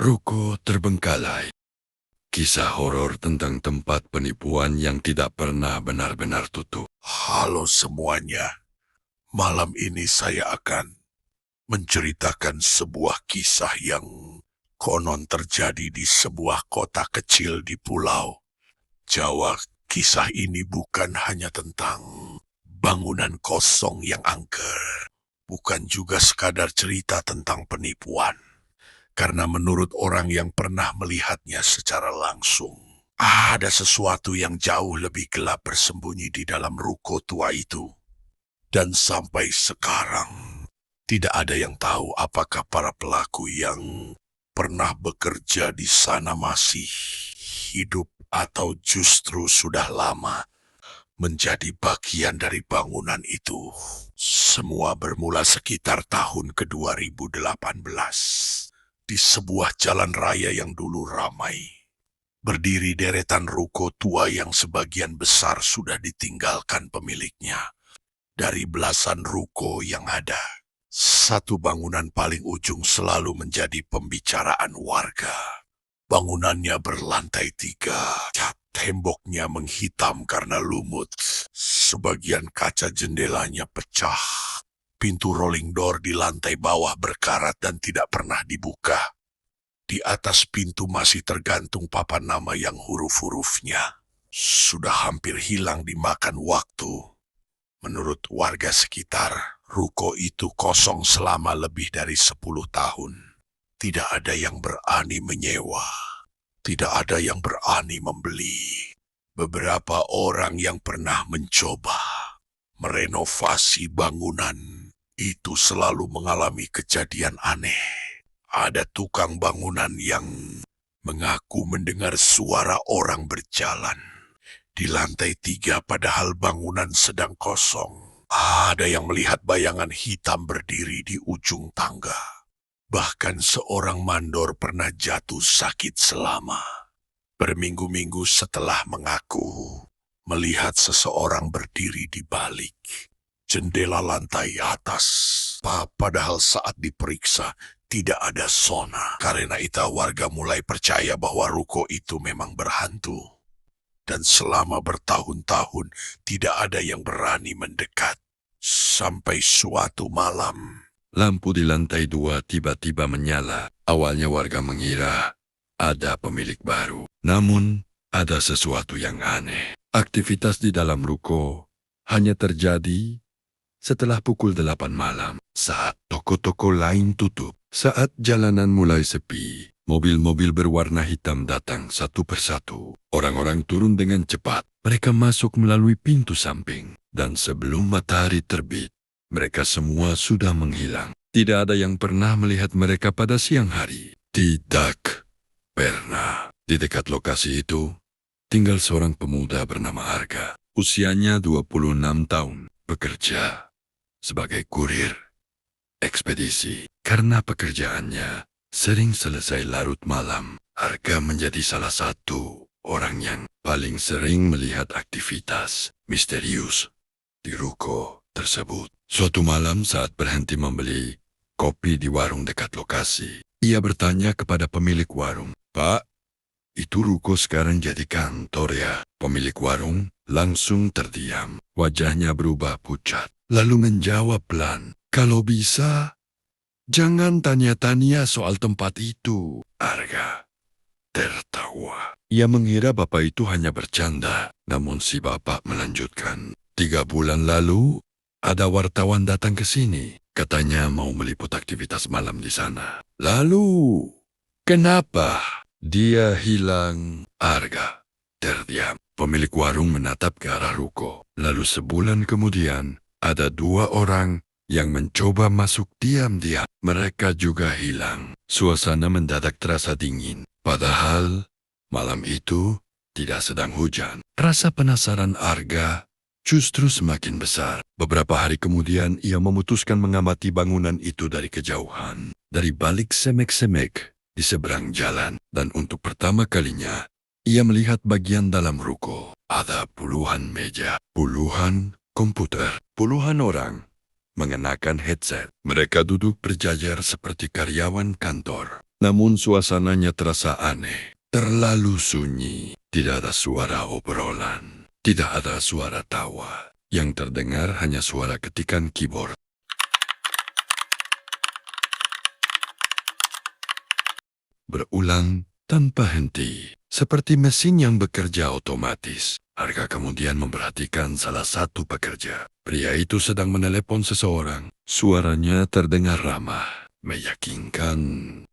Ruko terbengkalai. Kisah horor tentang tempat penipuan yang tidak pernah benar-benar tutup. Halo semuanya, malam ini saya akan menceritakan sebuah kisah yang konon terjadi di sebuah kota kecil di pulau Jawa. Kisah ini bukan hanya tentang bangunan kosong yang angker, bukan juga sekadar cerita tentang penipuan. Karena menurut orang yang pernah melihatnya secara langsung, ada sesuatu yang jauh lebih gelap bersembunyi di dalam ruko tua itu. Dan sampai sekarang, tidak ada yang tahu apakah para pelaku yang pernah bekerja di sana masih hidup atau justru sudah lama menjadi bagian dari bangunan itu. Semua bermula sekitar tahun ke-2018. Di sebuah jalan raya yang dulu ramai, berdiri deretan ruko tua yang sebagian besar sudah ditinggalkan pemiliknya. Dari belasan ruko yang ada, satu bangunan paling ujung selalu menjadi pembicaraan warga. Bangunannya berlantai 3, cat temboknya menghitam karena lumut. Sebagian kaca jendelanya pecah. Pintu rolling door di lantai bawah berkarat dan tidak pernah dibuka. Di atas pintu masih tergantung papan nama yang huruf-hurufnya sudah hampir hilang dimakan waktu. Menurut warga sekitar, ruko itu kosong selama lebih dari 10 tahun. Tidak ada yang berani menyewa. Tidak ada yang berani membeli. Beberapa orang yang pernah mencoba merenovasi bangunan itu selalu mengalami kejadian aneh. Ada tukang bangunan yang mengaku mendengar suara orang berjalan di lantai 3 padahal bangunan sedang kosong. Ada yang melihat bayangan hitam berdiri di ujung tangga. Bahkan seorang mandor pernah jatuh sakit selama berminggu-minggu setelah mengaku melihat seseorang berdiri di balik jendela lantai atas. Padahal saat diperiksa tidak ada sona. Karena itu warga mulai percaya bahwa ruko itu memang berhantu. Dan selama bertahun-tahun tidak ada yang berani mendekat. Sampai suatu malam, Lampu di lantai 2 tiba-tiba menyala. Awalnya warga mengira ada pemilik baru. Namun, ada sesuatu yang aneh. Aktivitas di dalam ruko hanya terjadi setelah pukul 8 malam, saat toko-toko lain tutup. Saat jalanan mulai sepi, mobil-mobil berwarna hitam datang satu persatu. Orang-orang turun dengan cepat. Mereka masuk melalui pintu samping. Dan sebelum matahari terbit, mereka semua sudah menghilang. Tidak ada yang pernah melihat mereka pada siang hari. Tidak pernah. Di dekat lokasi itu, tinggal seorang pemuda bernama Arga. Usianya 26 tahun, bekerja sebagai kurir ekspedisi. Karena pekerjaannya sering selesai larut malam, Arga menjadi salah satu orang yang paling sering melihat aktivitas misterius di ruko tersebut. Suatu malam saat berhenti membeli kopi di warung dekat lokasi, ia bertanya kepada pemilik warung, "Pak, itu ruko sekarang jadi kantor ya?" Pemilik warung langsung terdiam. Wajahnya berubah pucat. Lalu menjawab pelan, "Kalau bisa, jangan tanya-tanya soal tempat itu." Arga tertawa. Ia mengira bapak itu hanya bercanda. Namun si bapak melanjutkan, 3 bulan lalu, ada wartawan datang ke sini. Katanya mau meliput aktivitas malam di sana. Lalu, kenapa dia hilang? Arga terdiam. Pemilik warung menatap ke arah ruko. Lalu sebulan kemudian, ada 2 orang yang mencoba masuk diam-diam. Mereka juga hilang. Suasana mendadak terasa dingin. Padahal malam itu tidak sedang hujan. Rasa penasaran Arga justru semakin besar. Beberapa hari kemudian ia memutuskan mengamati bangunan itu dari kejauhan. Dari balik semek-semek di seberang jalan. Dan untuk pertama kalinya, ia melihat bagian dalam ruko. Ada puluhan meja, puluhan komputer, puluhan orang mengenakan headset. Mereka duduk berjajar seperti karyawan kantor. Namun suasananya terasa aneh, terlalu sunyi. Tidak ada suara obrolan, tidak ada suara tawa. Yang terdengar hanya suara ketikan keyboard. Berulang tanpa henti, seperti mesin yang bekerja otomatis. Arga kemudian memperhatikan salah satu pekerja. Pria itu sedang menelepon seseorang. Suaranya terdengar ramah, meyakinkan,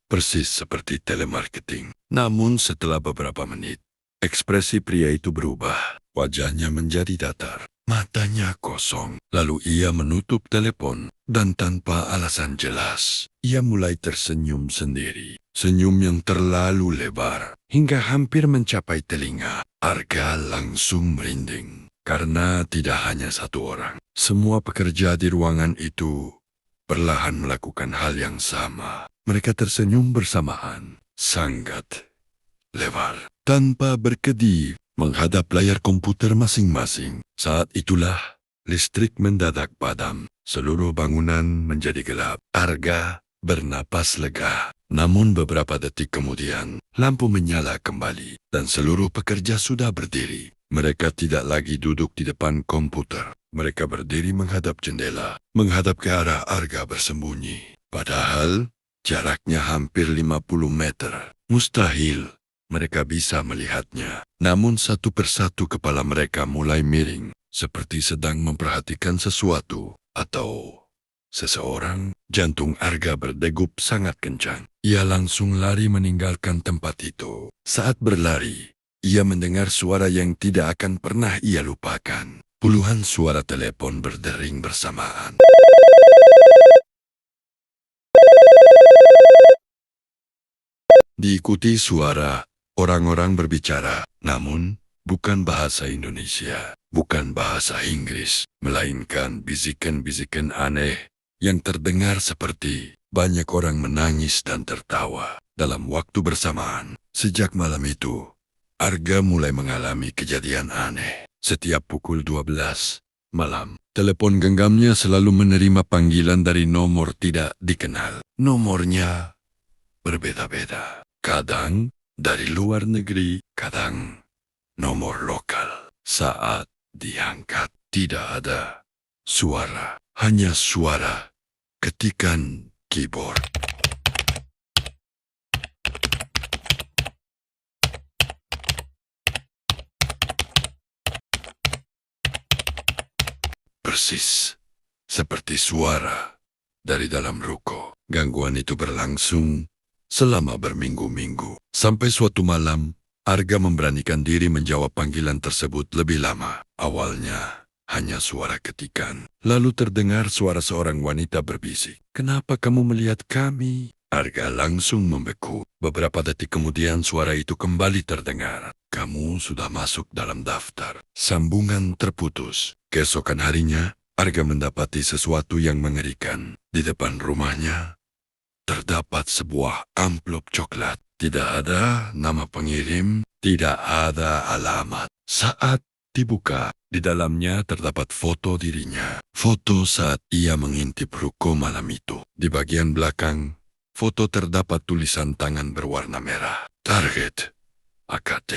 persis seperti telemarketing. Namun setelah beberapa menit, ekspresi pria itu berubah. Wajahnya menjadi datar, matanya kosong. Lalu ia menutup telepon dan tanpa alasan jelas, ia mulai tersenyum sendiri. Senyum yang terlalu lebar hingga hampir mencapai telinga. Arga langsung merinding karena tidak hanya satu orang. Semua pekerja di ruangan itu perlahan melakukan hal yang sama. Mereka tersenyum bersamaan, sangat lebar, tanpa berkedip, menghadap layar komputer masing-masing. Saat itulah listrik mendadak padam. Seluruh bangunan menjadi gelap. Arga bernapas lega. Namun beberapa detik kemudian, lampu menyala kembali dan seluruh pekerja sudah berdiri. Mereka tidak lagi duduk di depan komputer. Mereka berdiri menghadap jendela, menghadap ke arah Arga bersembunyi. Padahal jaraknya hampir 50 meter. Mustahil mereka bisa melihatnya. Namun satu persatu kepala mereka mulai miring, seperti sedang memperhatikan sesuatu atau seseorang. Jantung Arga berdegup sangat kencang. Ia langsung lari meninggalkan tempat itu. Saat berlari, ia mendengar suara yang tidak akan pernah ia lupakan. Puluhan suara telepon berdering bersamaan. Diikuti suara orang-orang berbicara, namun bukan bahasa Indonesia, bukan bahasa Inggris, melainkan bisikan-bisikan aneh yang terdengar seperti banyak orang menangis dan tertawa dalam waktu bersamaan. Sejak malam itu, Arga mulai mengalami kejadian aneh. Setiap pukul 12 malam, telepon genggamnya selalu menerima panggilan dari nomor tidak dikenal. Nomornya berbeda-beda. Kadang dari luar negeri, kadang nomor lokal. Saat diangkat, tidak ada suara, hanya suara ketikan keyboard. Persis seperti suara dari dalam ruko. Gangguan itu berlangsung selama berminggu-minggu. Sampai suatu malam, Arga memberanikan diri menjawab panggilan tersebut lebih lama. Awalnya hanya suara ketikan. Lalu terdengar suara seorang wanita berbisik. "Kenapa kamu melihat kami?" Arga langsung membeku. Beberapa detik kemudian suara itu kembali terdengar. "Kamu sudah masuk dalam daftar." Sambungan terputus. Keesokan harinya, Arga mendapati sesuatu yang mengerikan. Di depan rumahnya terdapat sebuah amplop coklat. Tidak ada nama pengirim, tidak ada alamat. Saat dibuka, di dalamnya terdapat foto dirinya. Foto saat ia mengintip ruko malam itu. Di bagian belakang, foto terdapat tulisan tangan berwarna merah. Target AKT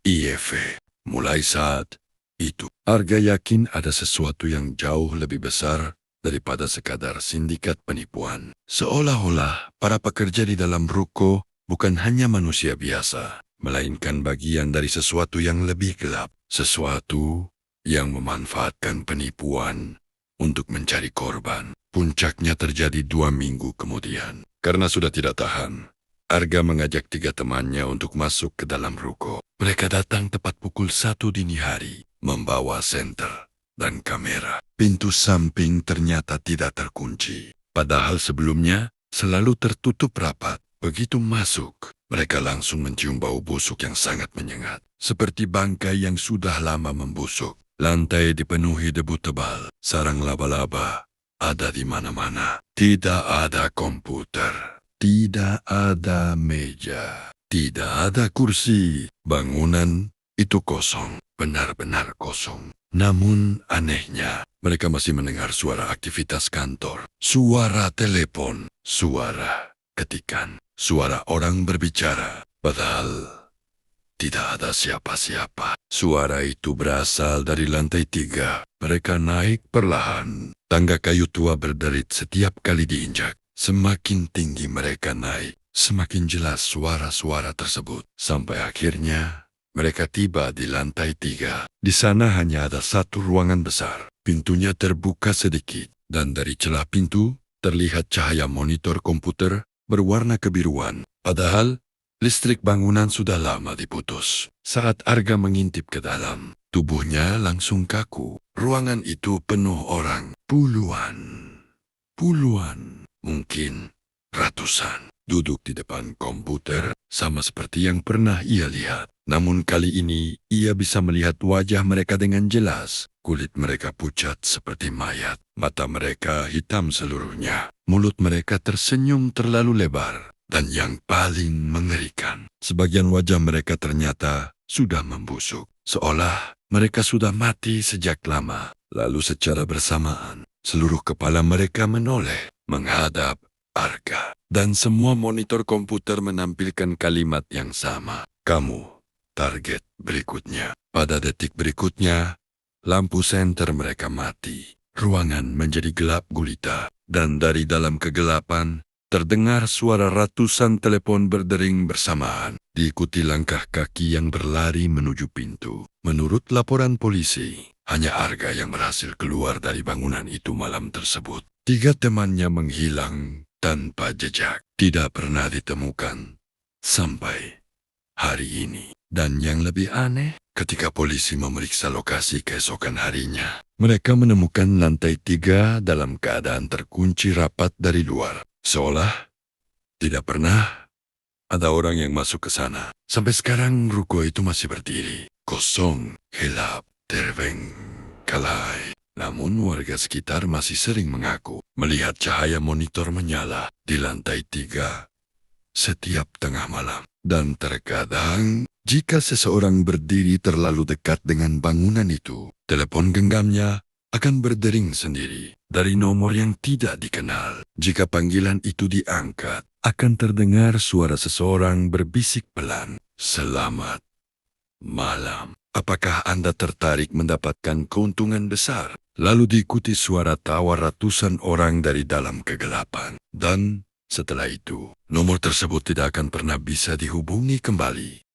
IEV. Mulai saat itu, Arga yakin ada sesuatu yang jauh lebih besar daripada sekadar sindikat penipuan. Seolah-olah para pekerja di dalam ruko bukan hanya manusia biasa, melainkan bagian dari sesuatu yang lebih gelap. Sesuatu yang memanfaatkan penipuan untuk mencari korban. Puncaknya terjadi 2 minggu kemudian. Karena sudah tidak tahan, Arga mengajak 3 temannya untuk masuk ke dalam ruko. Mereka datang tepat pukul 1 dini hari, membawa senter dan kamera. Pintu samping ternyata tidak terkunci. Padahal sebelumnya selalu tertutup rapat. Begitu masuk, mereka langsung mencium bau busuk yang sangat menyengat. Seperti bangkai yang sudah lama membusuk. Lantai dipenuhi debu tebal. Sarang laba-laba ada di mana-mana. Tidak ada komputer. Tidak ada meja. Tidak ada kursi. Bangunan itu kosong. Benar-benar kosong. Namun anehnya, mereka masih mendengar suara aktivitas kantor, suara telepon, suara ketikan. Suara orang berbicara, padahal tidak ada siapa-siapa. Suara itu berasal dari lantai 3. Mereka naik perlahan. Tangga kayu tua berderit setiap kali diinjak. Semakin tinggi mereka naik, semakin jelas suara-suara tersebut. Sampai akhirnya, mereka tiba di lantai 3. Di sana hanya ada satu ruangan besar. Pintunya terbuka sedikit, dan dari celah pintu terlihat cahaya monitor komputer berwarna kebiruan. Padahal, listrik bangunan sudah lama diputus. Saat Arga mengintip ke dalam, tubuhnya langsung kaku. Ruangan itu penuh orang. Puluhan, mungkin ratusan. Duduk di depan komputer, sama seperti yang pernah ia lihat. Namun kali ini, ia bisa melihat wajah mereka dengan jelas. Kulit mereka pucat seperti mayat. Mata mereka hitam seluruhnya. Mulut mereka tersenyum terlalu lebar. Dan yang paling mengerikan, sebagian wajah mereka ternyata sudah membusuk. Seolah mereka sudah mati sejak lama. Lalu secara bersamaan, seluruh kepala mereka menoleh menghadap Arga. Dan semua monitor komputer menampilkan kalimat yang sama. Kamu, target berikutnya. Pada detik berikutnya, lampu senter mereka mati. Ruangan menjadi gelap gulita. Dan dari dalam kegelapan, terdengar suara ratusan telepon berdering bersamaan, diikuti langkah kaki yang berlari menuju pintu. Menurut laporan polisi, hanya Arga yang berhasil keluar dari bangunan itu malam tersebut. 3 temannya menghilang tanpa jejak, tidak pernah ditemukan sampai hari ini. Dan yang lebih aneh, ketika polisi memeriksa lokasi keesokan harinya, mereka menemukan lantai 3 dalam keadaan terkunci rapat dari luar. Seolah tidak pernah ada orang yang masuk ke sana. Sampai sekarang ruko itu masih berdiri, kosong, gelap, terbengkalai. Namun warga sekitar masih sering mengaku melihat cahaya monitor menyala di lantai 3 setiap tengah malam. Dan terkadang, jika seseorang berdiri terlalu dekat dengan bangunan itu, telepon genggamnya akan berdering sendiri dari nomor yang tidak dikenal. Jika panggilan itu diangkat, akan terdengar suara seseorang berbisik pelan, "Selamat malam. Apakah Anda tertarik mendapatkan keuntungan besar?" Lalu diikuti suara tawa ratusan orang dari dalam kegelapan. Dan setelah itu, nomor tersebut tidak akan pernah bisa dihubungi kembali.